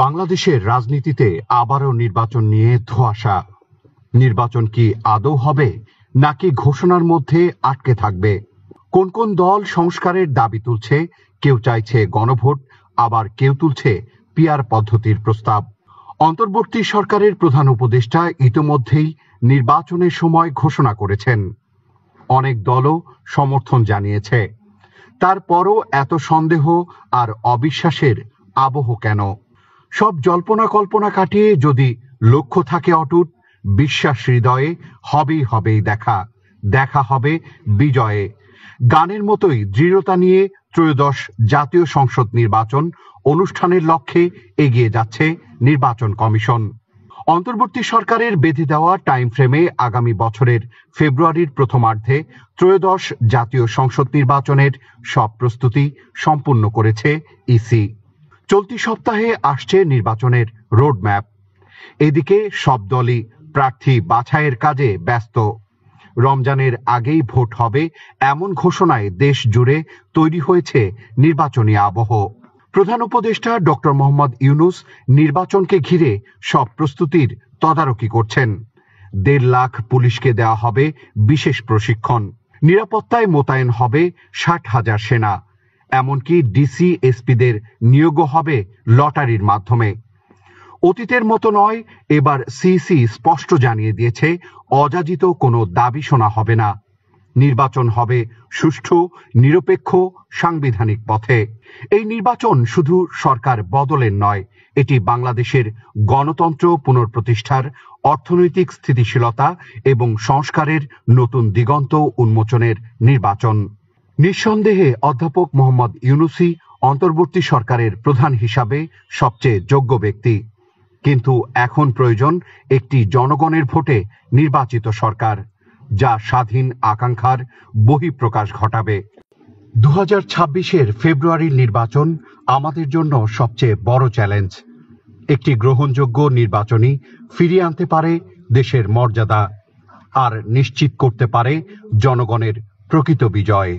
বাংলাদেশের রাজনীতিতে আবারও নির্বাচন নিয়ে ধোঁয়াশা। নির্বাচন কি আদৌ হবে নাকি ঘোষণার মধ্যে আটকে থাকবে? কোন কোন দল সংস্কারের দাবি তুলছে? কেউ চাইছে গণভোট, আবার কেউ তুলছে পিআর পদ্ধতির প্রস্তাব। অন্তর্বর্তী সরকারের প্রধান উপদেষ্টা ইতোমধ্যেই নির্বাচনের সময় ঘোষণা করেছেন। অনেক দলও সমর্থন জানিয়েছে। তারপরও এত সন্দেহ আর অবিশ্বাসের আবহ কেন? সব জল্পনা কল্পনা কাটিয়ে যদি লক্ষ্য থাকে অটুট, বিশ্বাস হৃদয়ে, হবেই দেখা হবে বিজয়ে। গানের মতোই দৃঢ়তা নিয়ে ত্রয়োদশ জাতীয় সংসদ নির্বাচন অনুষ্ঠানের লক্ষ্যে এগিয়ে যাচ্ছে নির্বাচন কমিশন। অন্তর্বর্তী সরকারের বেঁধে দেওয়া টাইম ফ্রেমে আগামী বছরের ফেব্রুয়ারির প্রথমার্ধে ত্রয়োদশ জাতীয় সংসদ নির্বাচনের সব প্রস্তুতি সম্পূর্ণ করেছে ইসি। চলতি সপ্তাহে আসছে নির্বাচনের রোডম্যাপ। এদিকে সব দলই প্রার্থী বাছাইয়ের কাজে ব্যস্ত। রমজানের আগেই ভোট হবে এমন ঘোষণায় দেশ জুড়ে তৈরি হয়েছে নির্বাচনী আবহ। প্রধান উপদেষ্টা ডক্টর মোহাম্মদ ইউনূস নির্বাচনকে ঘিরে সব প্রস্তুতির তদারকি করছেন। ১.৫ লাখ পুলিশকে দেওয়া হবে বিশেষ প্রশিক্ষণ। নিরাপত্তায় মোতায়েন হবে ৬০,০০০ সেনা। এমনকি ডিসি এসপিদের নিয়োগও হবে লটারির মাধ্যমে। অতীতের মতো নয়, এবার সিইসি স্পষ্ট জানিয়ে দিয়েছে অযাচিত কোনো দাবি শোনা হবে না। নির্বাচন হবে সুষ্ঠু, নিরপেক্ষ, সাংবিধানিক পথে। এই নির্বাচন শুধু সরকার বদলের নয়, এটি বাংলাদেশের গণতন্ত্র পুনঃপ্রতিষ্ঠার, অর্থনৈতিক স্থিতিশীলতা এবং সংস্কারের নতুন দিগন্ত উন্মোচনের নির্বাচন। নিঃসন্দেহে অধ্যাপক মোহাম্মদ ইউনূসই অন্তর্বর্তী সরকারের প্রধান হিসাবে সবচেয়ে যোগ্য ব্যক্তি। কিন্তু এখন প্রয়োজন একটি জনগণের ভোটে নির্বাচিত সরকার, যা স্বাধীন আকাঙ্ক্ষার বহিঃপ্রকাশ ঘটাবে। ২০২৬-এর ফেব্রুয়ারির নির্বাচন আমাদের জন্য সবচেয়ে বড় চ্যালেঞ্জ। একটি গ্রহণযোগ্য নির্বাচনই ফিরিয়ে আনতে পারে দেশের মর্যাদা আর নিশ্চিত করতে পারে জনগণের প্রকৃত বিজয়।